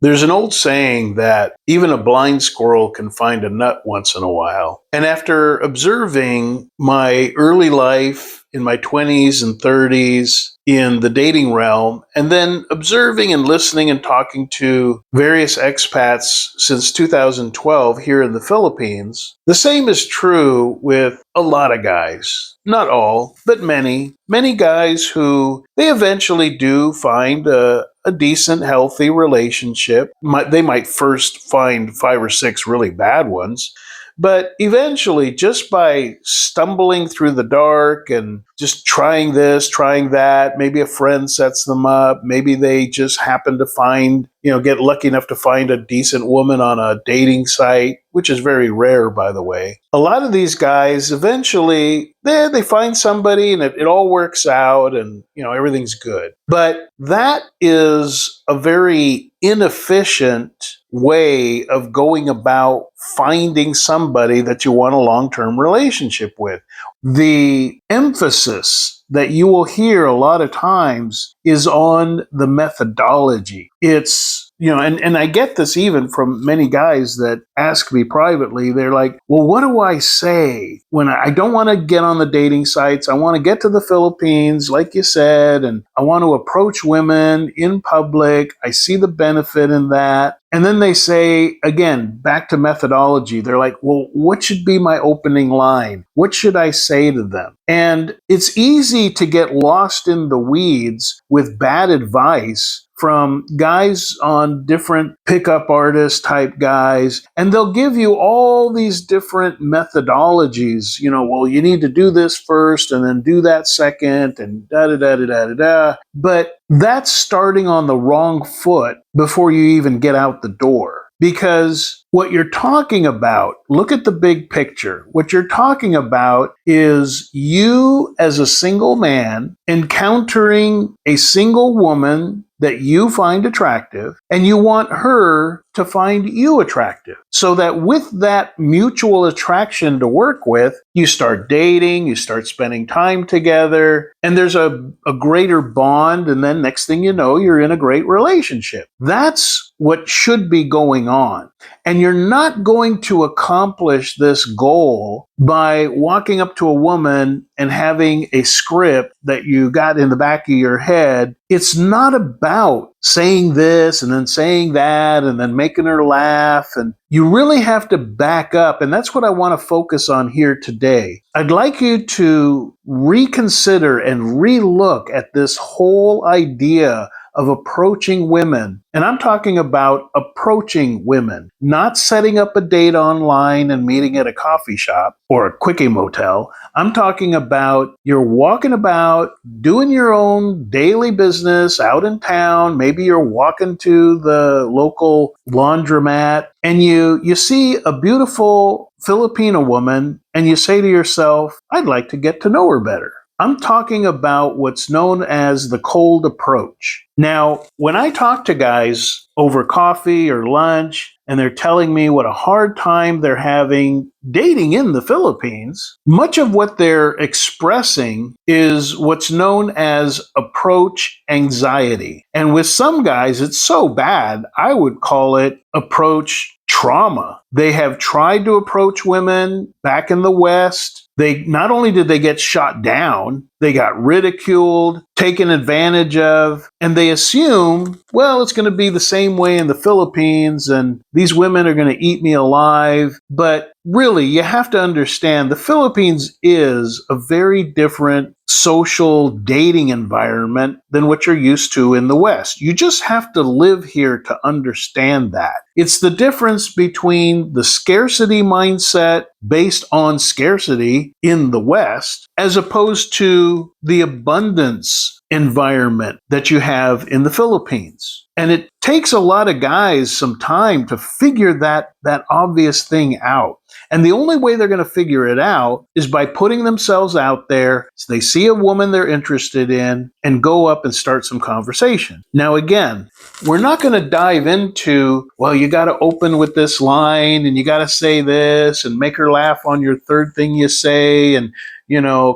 There's an old saying that even a blind squirrel can find a nut once in a while. And after observing my early life in my 20s and 30s in the dating realm, and then observing and listening and talking to various expats since 2012 here in the Philippines, the same is true with a lot of guys. Not all, but many. Many guys who they eventually do find a decent, healthy relationship. They might first find 5 or 6 really bad ones, but eventually, just by stumbling through the dark and just trying this, trying that, maybe a friend sets them up, maybe they just happen to find, get lucky enough to find a decent woman on a dating site, which is very rare, by the way. A lot of these guys eventually, they find somebody and it all works out and, everything's good. But that is a very inefficient way of going about finding somebody that you want a long-term relationship with. The emphasis that you will hear a lot of times is on the methodology. It's, and I get this even from many guys that ask me privately. They're like, well, what do I say when I don't want to get on the dating sites? I want to get to the Philippines, like you said, and I want to approach women in public. I see the benefit in that. And then they say, again, back to methodology, they're like, well, what should be my opening line? What should I say to them? And it's easy to get lost in the weeds with bad advice from guys on different pickup artist type guys, and they'll give you all these different methodologies. Well, you need to do this first and then do that second and da-da-da-da-da-da-da. But that's starting on the wrong foot before you even get out the door. Because what you're talking about, look at the big picture. What you're talking about is you as a single man encountering a single woman that you find attractive, and you want her to find you attractive. So that with that mutual attraction to work with, you start dating, you start spending time together, and there's a greater bond, and then next thing you know, you're in a great relationship. That's what should be going on. And you're not going to accomplish this goal by walking up to a woman and having a script that you got in the back of your head. It's not about saying this and then saying that and then making her laugh. And you really have to back up. And that's what I want to focus on here today. I'd like you to reconsider and relook at this whole idea of approaching women. And I'm talking about approaching women, not setting up a date online and meeting at a coffee shop or a quickie motel. I'm talking about you're walking about, doing your own daily business out in town. Maybe you're walking to the local laundromat and you see a beautiful Filipino woman and you say to yourself, I'd like to get to know her better. I'm talking about what's known as the cold approach. Now, when I talk to guys over coffee or lunch, and they're telling me what a hard time they're having dating in the Philippines, much of what they're expressing is what's known as approach anxiety. And with some guys, it's so bad, I would call it approach trauma. They have tried to approach women back in the West. They not only did they get shot down, they got ridiculed, taken advantage of, and they assume, well, it's going to be the same way in the Philippines and these women are going to eat me alive. But really, you have to understand the Philippines is a very different social dating environment than what you're used to in the West. You just have to live here to understand that. It's the difference between the scarcity mindset based on scarcity in the West as opposed to the abundance environment that you have in the Philippines. And it takes a lot of guys some time to figure that obvious thing out. And the only way they're going to figure it out is by putting themselves out there so they see a woman they're interested in and go up and start some conversation. Now, again, we're not going to dive into, well, you got to open with this line and you got to say this and make her laugh on your third thing you say and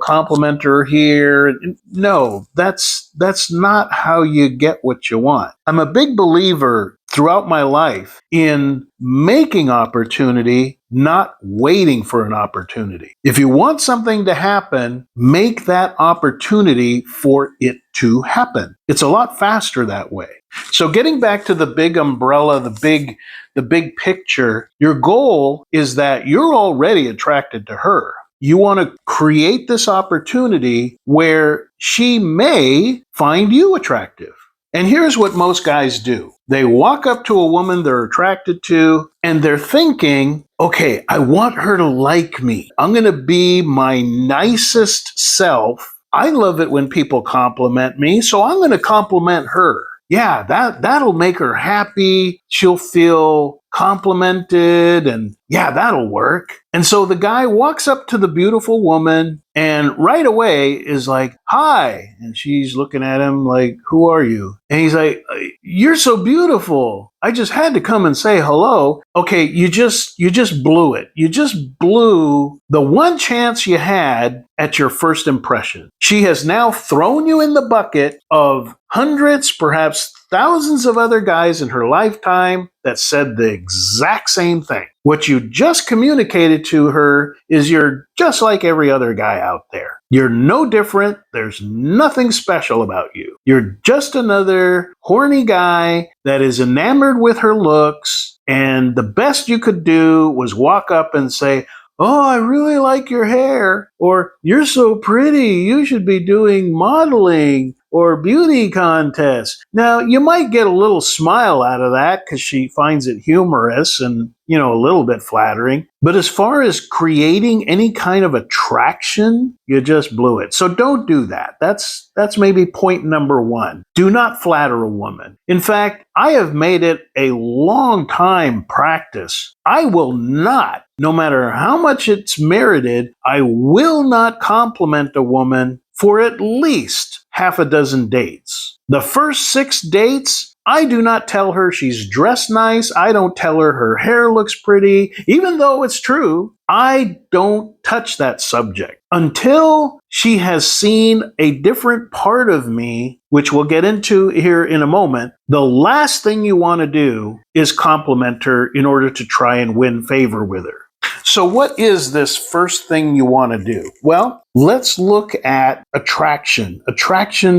compliment her here. No, that's not how you get what you want. I'm a big believer throughout my life in making opportunity, not waiting for an opportunity. If you want something to happen, make that opportunity for it to happen. It's a lot faster that way. So getting back to the big umbrella, the big picture, your goal is that you're already attracted to her. You want to create this opportunity where she may find you attractive. And here's what most guys do. They walk up to a woman they're attracted to, and they're thinking, okay, I want her to like me. I'm going to be my nicest self. I love it when people compliment me, so I'm going to compliment her. Yeah, that'll make her happy. She'll feel complimented, and yeah, that'll work. And so the guy walks up to the beautiful woman and right away is like, hi. And she's looking at him like, who are you? And he's like, you're so beautiful. I just had to come and say hello. Okay, you just blew it. You just blew the one chance you had at your first impression. She has now thrown you in the bucket of hundreds, perhaps thousands of other guys in her lifetime that said the exact same thing. What you just communicated to her is you're just like every other guy out there. You're no different. There's nothing special about you. You're just another horny guy that is enamored with her looks, and the best you could do was walk up and say, oh, I really like your hair, or you're so pretty, you should be doing modeling or beauty contests. Now, you might get a little smile out of that because she finds it humorous and, a little bit flattering. But as far as creating any kind of attraction, you just blew it. So don't do that. That's maybe point number one. Do not flatter a woman. In fact, I have made it a long time practice. I will not, no matter how much it's merited, I will not compliment a woman for at least half a dozen dates. The first 6 dates, I do not tell her she's dressed nice. I don't tell her her hair looks pretty. Even though it's true, I don't touch that subject until she has seen a different part of me, which we'll get into here in a moment. The last thing you want to do is compliment her in order to try and win favor with her. So what is this first thing you want to do? Well, let's look at attraction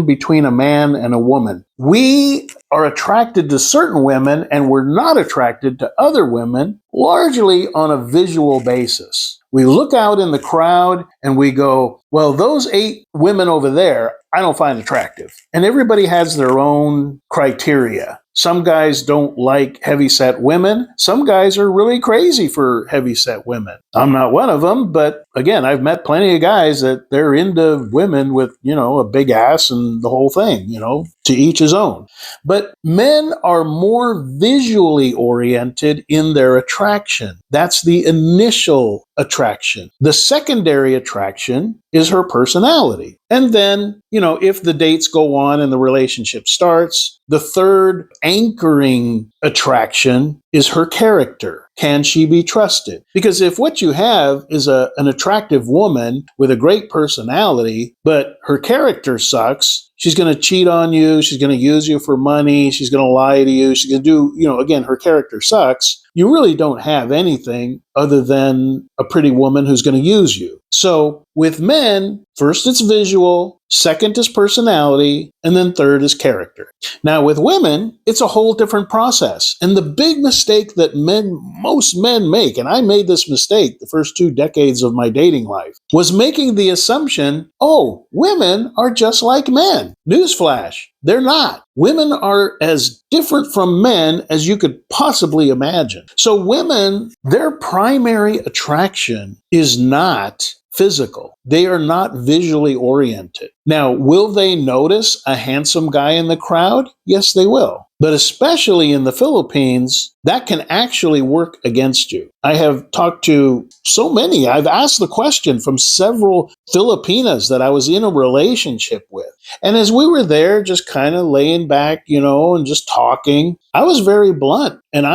between a man and a woman. We are attracted to certain women and we're not attracted to other women, largely on a visual basis. We look out in the crowd and we go, well, those 8 women over there, I don't find attractive. And everybody has their own criteria. Some guys don't like heavyset women. Some guys are really crazy for heavyset women. I'm not one of them, but again, I've met plenty of guys that they're into women with, a big ass and the whole thing, to each his own. But men are more visually oriented in their attraction. That's the initial attraction. The secondary attraction is her personality. And then, if the dates go on and the relationship starts, the third anchoring attraction is her character. Can she be trusted? Because if what you have is an attractive woman with a great personality, but her character sucks, she's going to cheat on you, she's going to use you for money, she's going to lie to you, she's going to do, again, her character sucks, you really don't have anything other than a pretty woman who's going to use you. So with men, first it's visual, second is personality, and then third is character. Now with women, it's a whole different process. And the big mistake that most men make, and I made this mistake the first 2 decades of my dating life, was making the assumption, oh, women are just like men. Newsflash, they're not. Women are as different from men as you could possibly imagine. So women, their primary attraction is not physical. They are not visually oriented. Now, will they notice a handsome guy in the crowd? Yes, they will. But especially in the Philippines, that can actually work against you. I have talked to so many. I've asked the question from several Filipinas that I was in a relationship with. And as we were there, just kind of laying back, and just talking, I was very blunt. And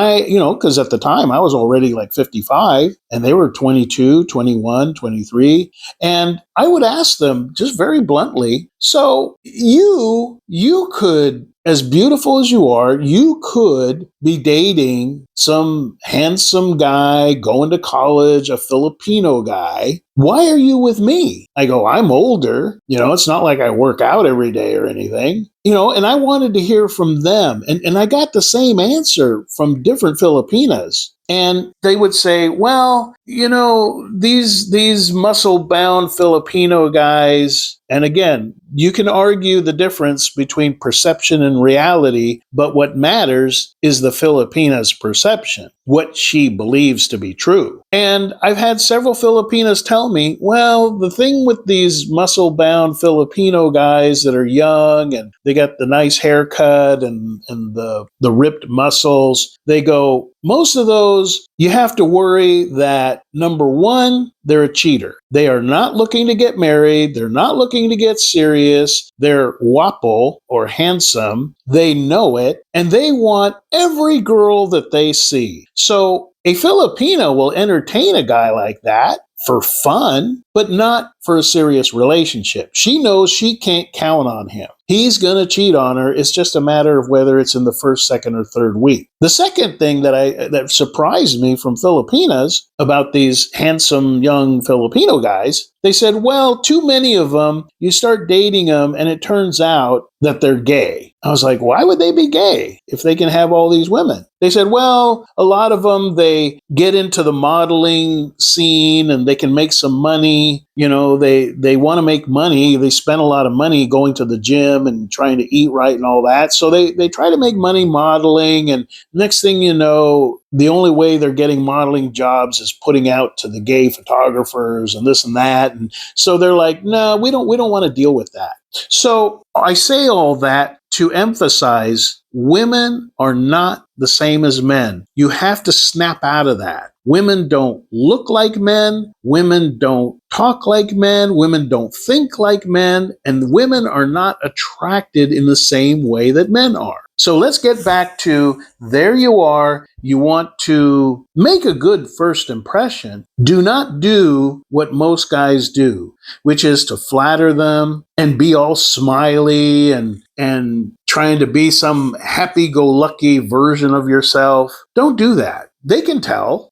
because at the time I was already like 55 and they were 22, 21, 23. And I would ask them just very bluntly, so you could, as beautiful as you are, you could be dating some handsome guy going to college, a Filipino guy. Why are you with me? I go, I'm older. It's not like I work out every day or anything. And I wanted to hear from them. And I got the same answer from different Filipinas. And they would say, well, these muscle-bound Filipino guys, and again, you can argue the difference between perception and reality, but what matters is the Filipina's perception, what she believes to be true. And I've had several Filipinas tell me, well, the thing with these muscle-bound Filipino guys that are young and they got the nice haircut and the ripped muscles, they go, most of those, you have to worry that, number one, they're a cheater. They are not looking to get married. They're not looking to get serious. They're guapo or handsome. They know it, and they want every girl that they see. So a Filipino will entertain a guy like that for fun, but not for a serious relationship. She knows she can't count on him. He's going to cheat on her. It's just a matter of whether it's in the first, second, or third week. The second thing that surprised me from Filipinas about these handsome young Filipino guys, they said, well, too many of them, you start dating them and it turns out that they're gay. I was like, why would they be gay if they can have all these women? They said, well, a lot of them, they get into the modeling scene and they can make some money. They want to make money. They spend a lot of money going to the gym and trying to eat right and all that. So they try to make money modeling. And next thing you know, the only way they're getting modeling jobs is putting out to the gay photographers and this and that. And so they're like, no, we don't want to deal with that. So I say all that to emphasize women are not the same as men. You have to snap out of that. Women don't look like men. Women don't talk like men. Women don't think like men. And women are not attracted in the same way that men are. So let's get back to, there you are. You want to make a good first impression. Do not do what most guys do, which is to flatter them and be all smiley and trying to be some happy-go-lucky version of yourself. Don't do that. They can tell,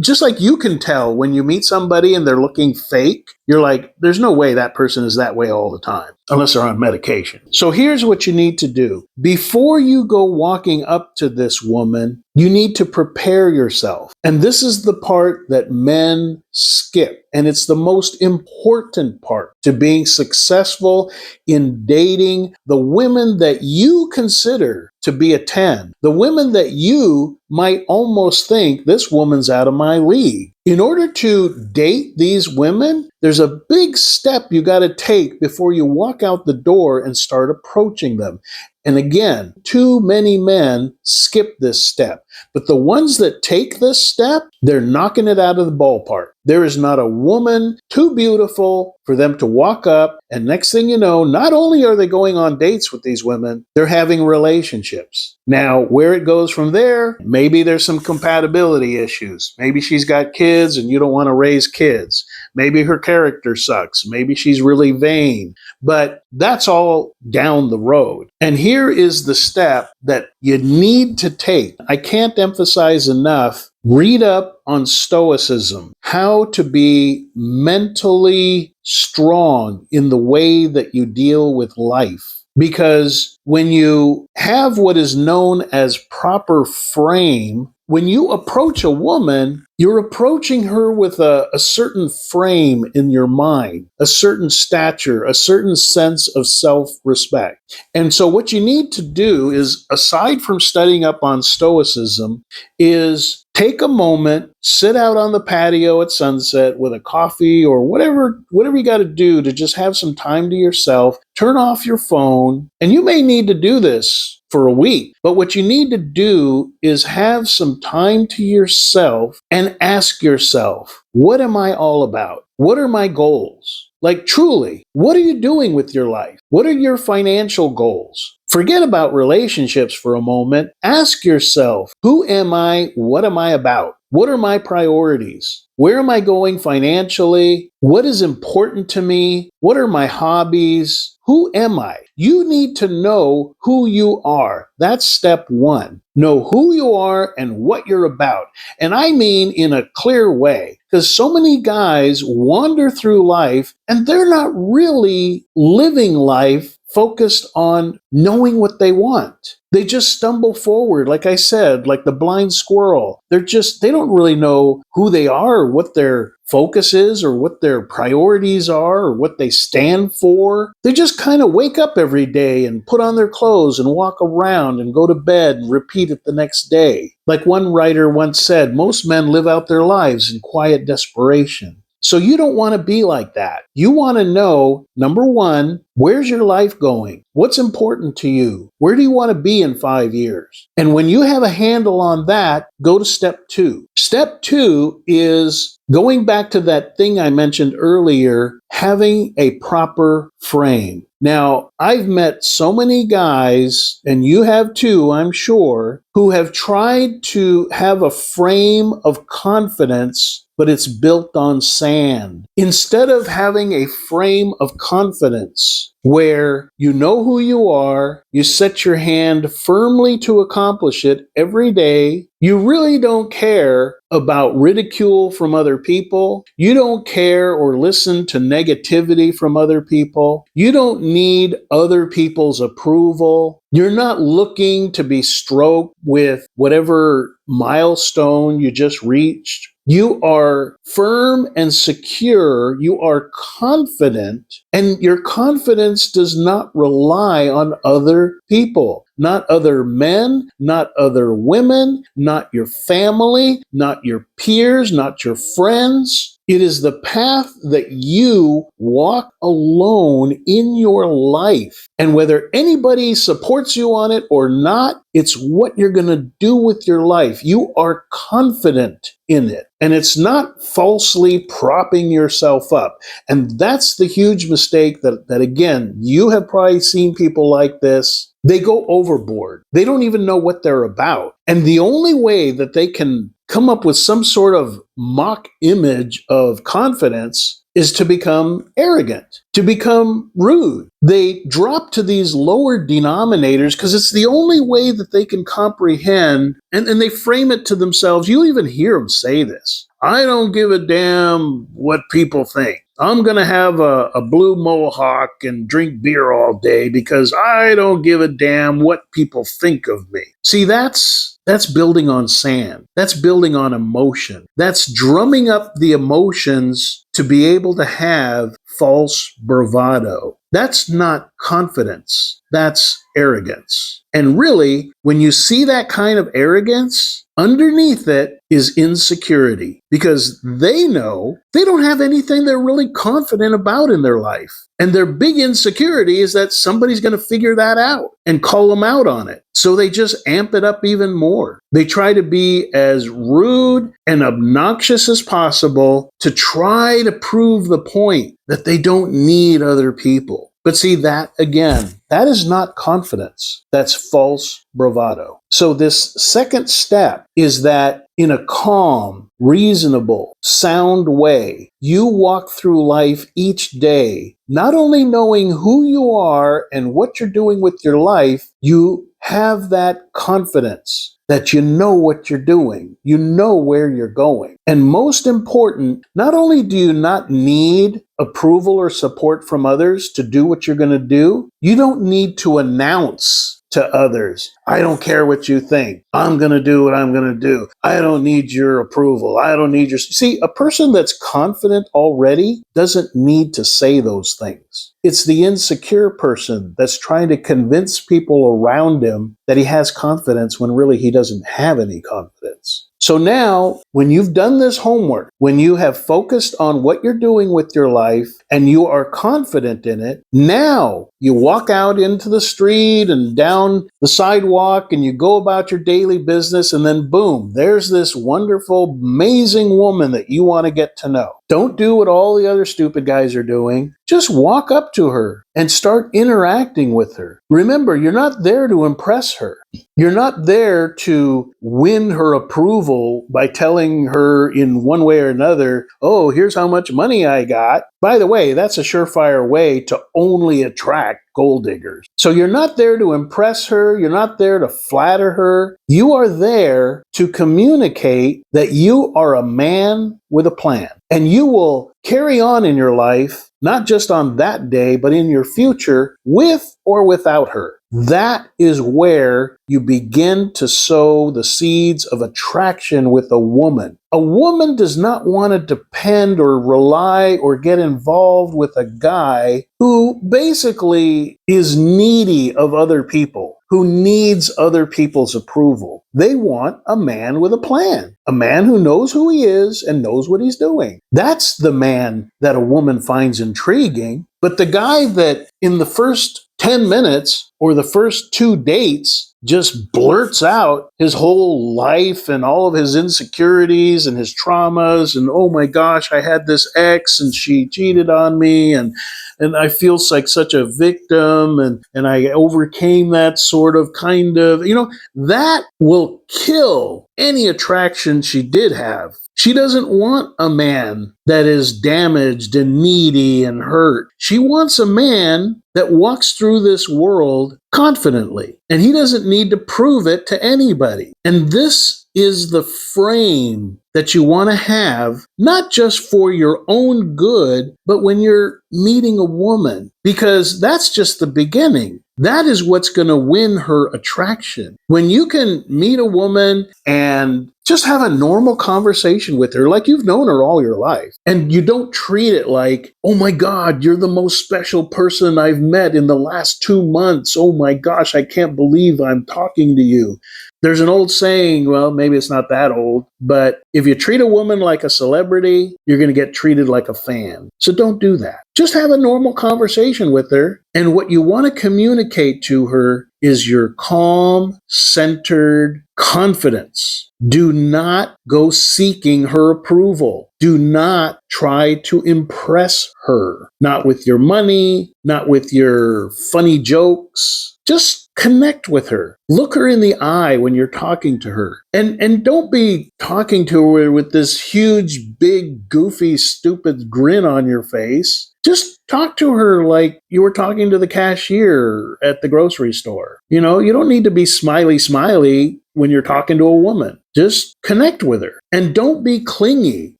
just like you can tell when you meet somebody and they're looking fake. You're like, there's no way that person is that way all the time, unless they're on medication. So here's what you need to do. Before you go walking up to this woman, you need to prepare yourself. And this is the part that men skip. And it's the most important part to being successful in dating the women that you consider to be a 10. The women that you might almost think, this woman's out of my league. In order to date these women, there's a big step you got to take before you walk out the door and start approaching them. And again, too many men skip this step. But the ones that take this step, they're knocking it out of the ballpark. There is not a woman too beautiful for them to walk up. And next thing you know, not only are they going on dates with these women, they're having relationships. Now, where it goes from there, maybe there's some compatibility issues. Maybe she's got kids and you don't want to raise kids. Maybe her character sucks. Maybe she's really vain. But that's all down the road. And here is the step that you need to take. I can't emphasize enough. Read up on Stoicism, how to be mentally strong in the way that you deal with life. Because when you have what is known as proper frame, when you approach a woman, you're approaching her with a certain frame in your mind, a certain stature, a certain sense of self-respect. And so what you need to do is, aside from studying up on Stoicism, is take a moment, sit out on the patio at sunset with a coffee or whatever you got to do to just have some time to yourself, turn off your phone. And you may need to do this for a week. But what you need to do is have some time to yourself and ask yourself, what am I all about? What are my goals? Like truly, what are you doing with your life? What are your financial goals? Forget about relationships for a moment. Ask yourself, who am I? What am I about? What are my priorities? Where am I going financially? What is important to me? What are my hobbies? Who am I? You need to know who you are. That's step one. Know who you are and what you're about. And I mean in a clear way, because so many guys wander through life and they're not really living life focused on knowing what they want. They just stumble forward, like I said, like the blind squirrel. They don't really know who they are, or what their focus is, or what their priorities are, or what they stand for. They just kind of wake up every day and put on their clothes and walk around and go to bed and repeat it the next day. Like one writer once said, most men live out their lives in quiet desperation. So you don't want to be like that. You want to know, number one, where's your life going? What's important to you? Where do you want to be in 5 years? And when you have a handle on that, go to step two. Step two is going back to that thing I mentioned earlier, having a proper frame. Now, I've met so many guys, and you have too, I'm sure, who have tried to have a frame of confidence, but it's built on sand. Instead of having a frame of confidence where you know who you are, you set your hand firmly to accomplish it every day, you really don't care about ridicule from other people. You don't care or listen to negativity from other people. You don't need other people's approval. You're not looking to be stroked with whatever milestone you just reached. You are firm and secure. You are confident, and your confidence does not rely on other people. Not other men, not other women, not your family, not your peers, not your friends. It is the path that you walk alone in your life. And whether anybody supports you on it or not, it's what you're going to do with your life. You are confident in it. And it's not falsely propping yourself up. And that's the huge mistake that again, you have probably seen people like this. They go overboard. They don't even know what they're about. And the only way that they can come up with some sort of mock image of confidence is to become arrogant, to become rude. They drop to these lower denominators because it's the only way that they can comprehend, and they frame it to themselves. You'll even hear them say this. I don't give a damn what people think. I'm going to have a blue mohawk and drink beer all day because I don't give a damn what people think of me. See, that's building on sand. That's building on emotion. That's drumming up the emotions to be able to have false bravado. That's not confidence. That's arrogance. And really, when you see that kind of arrogance, underneath it is insecurity, because they know they don't have anything they're really confident about in their life. And their big insecurity is that somebody's going to figure that out and call them out on it. So they just amp it up even more. They try to be as rude and obnoxious as possible to try to prove the point that they don't need other people. But see, that again, that is not confidence. That's false bravado. So this second step is that in a calm, reasonable, sound way, you walk through life each day, not only knowing who you are and what you're doing with your life, you have that confidence that you know what you're doing, you know where you're going. And most important, not only do you not need approval or support from others to do what you're going to do, you don't need to announce to others, I don't care what you think. I'm going to do what I'm going to do. I don't need your approval. I don't need your... See, a person that's confident already doesn't need to say those things. It's the insecure person that's trying to convince people around him that he has confidence when really he doesn't have any confidence. So now, when you've done this homework, when you have focused on what you're doing with your life and you are confident in it, now you walk out into the street and down the sidewalk and you go about your daily business, and then boom, there's this wonderful, amazing woman that you want to get to know. Don't do what all the other stupid guys are doing. Just walk up to her and start interacting with her. Remember, you're not there to impress her. You're not there to win her approval by telling her in one way or another, oh, here's how much money I got. By the way, that's a surefire way to only attract gold diggers. So you're not there to impress her. You're not there to flatter her. You are there to communicate that you are a man with a plan. And you will carry on in your life, not just on that day, but in your future, with or without her. That is where you begin to sow the seeds of attraction with a woman. A woman does not want to depend or rely or get involved with a guy who basically is needy of other people, who needs other people's approval. They want a man with a plan, a man who knows who he is and knows what he's doing. That's the man that a woman finds intriguing. But the guy that in the first 10 minutes or the first 2 dates just blurts out his whole life and all of his insecurities and his traumas and, oh my gosh, I had this ex and she cheated on me and I feel like such a victim and I overcame that sort of kind of, that will kill any attraction she did have. She doesn't want a man that is damaged and needy and hurt. She wants a man that walks through this world confidently, and he doesn't need to prove it to anybody. And this is the frame that you want to have, not just for your own good, but when you're meeting a woman, because that's just the beginning. That is what's going to win her attraction. When you can meet a woman and just have a normal conversation with her like you've known her all your life, and you don't treat it like, oh my God, you're the most special person I've met in the last 2 months. Oh my gosh, I can't believe I'm talking to you. There's an old saying, well, maybe it's not that old, but if you treat a woman like a celebrity, you're going to get treated like a fan. So don't do that. Just have a normal conversation with her. And what you want to communicate to her is your calm, centered confidence. Do not go seeking her approval. Do not try to impress her. Not with your money, not with your funny jokes. Just connect with her. Look her in the eye when you're talking to her. And don't be talking to her with this huge, big, goofy, stupid grin on your face. Just talk to her like you were talking to the cashier at the grocery store. You don't need to be smiley when you're talking to a woman. Just connect with her. And don't be clingy.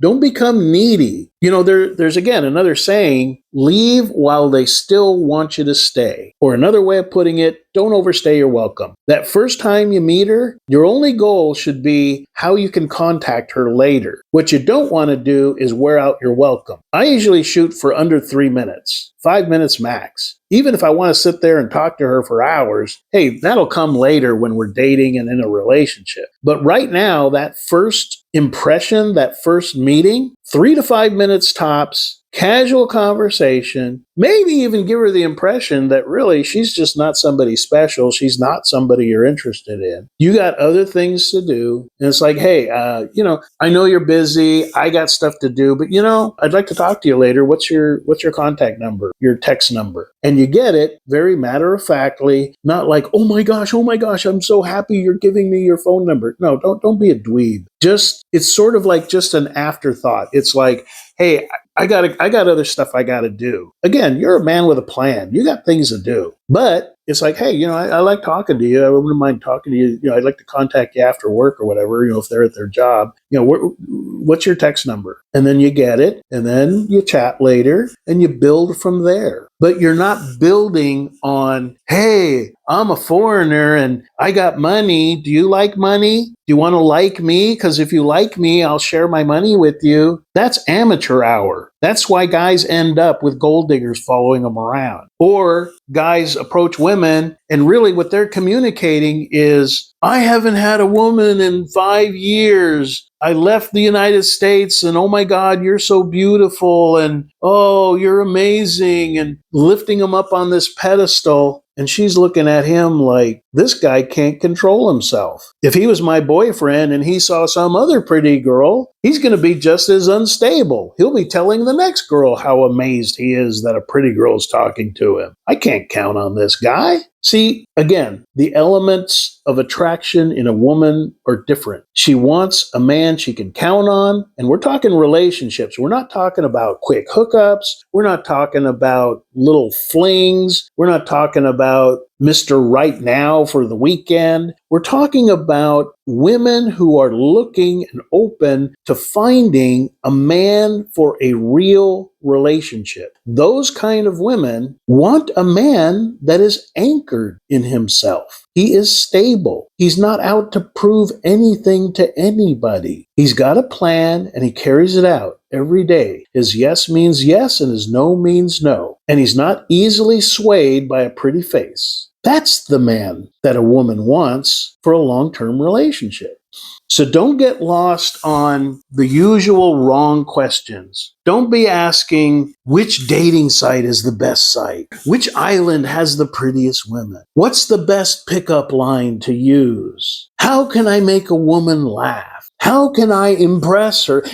Don't become needy. There's again another saying, leave while they still want you to stay. Or another way of putting it, don't overstay your welcome. That first time you meet her, your only goal should be how you can contact her later. What you don't want to do is wear out your welcome. I usually shoot for under 3 minutes, 5 minutes max. Even if I want to sit there and talk to her for hours, hey, that'll come later when we're dating and in a relationship. But right now, that first impression, that first meeting, 3 to 5 minutes tops, casual conversation, maybe even give her the impression that really she's just not somebody special. She's not somebody you're interested in. You got other things to do. And it's like, hey, I know you're busy. I got stuff to do, but I'd like to talk to you later. What's your contact number, your text number? And you get it very matter-of-factly, not like, oh my gosh, I'm so happy you're giving me your phone number. No, don't be a dweeb. It's sort of like just an afterthought. It's like, hey, I got other stuff I got to do. Again, you're a man with a plan. You got things to do. But it's like, hey, I like talking to you. I wouldn't mind talking to you. I'd like to contact you after work or whatever, if they're at their job. What's your text number? And then you get it. And then you chat later and you build from there. But you're not building on, hey, I'm a foreigner and I got money. Do you like money? Do you want to like me? Because if you like me, I'll share my money with you. That's amateur hour. That's why guys end up with gold diggers following them around. Or guys approach women and really what they're communicating is, I haven't had a woman in 5 years. I left the United States and oh my God, you're so beautiful and oh, you're amazing and lifting him up on this pedestal. And she's looking at him like, this guy can't control himself. If he was my boyfriend and he saw some other pretty girl, he's going to be just as unstable. He'll be telling the next girl how amazed he is that a pretty girl's talking to him. I can't count on this guy. See, again, the elements of attraction in a woman are different. She wants a man she can count on, and we're talking relationships. We're not talking about quick hookups. We're not talking about little flings. We're not talking about Mr. Right Now for the weekend. We're talking about women who are looking and open to finding a man for a real relationship. Those kind of women want a man that is anchored in himself. He is stable. He's not out to prove anything to anybody. He's got a plan and he carries it out every day. His yes means yes and his no means no. And he's not easily swayed by a pretty face. That's the man that a woman wants for a long-term relationship. So don't get lost on the usual wrong questions. Don't be asking which dating site is the best site, which island has the prettiest women, what's the best pickup line to use, how can I make a woman laugh, how can I impress her?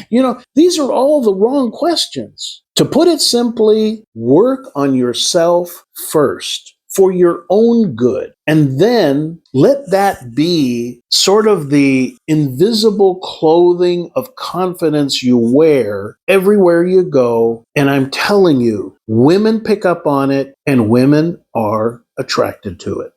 These are all the wrong questions. To put it simply, work on yourself first, for your own good. And then let that be sort of the invisible clothing of confidence you wear everywhere you go. And I'm telling you, women pick up on it and women are attracted to it.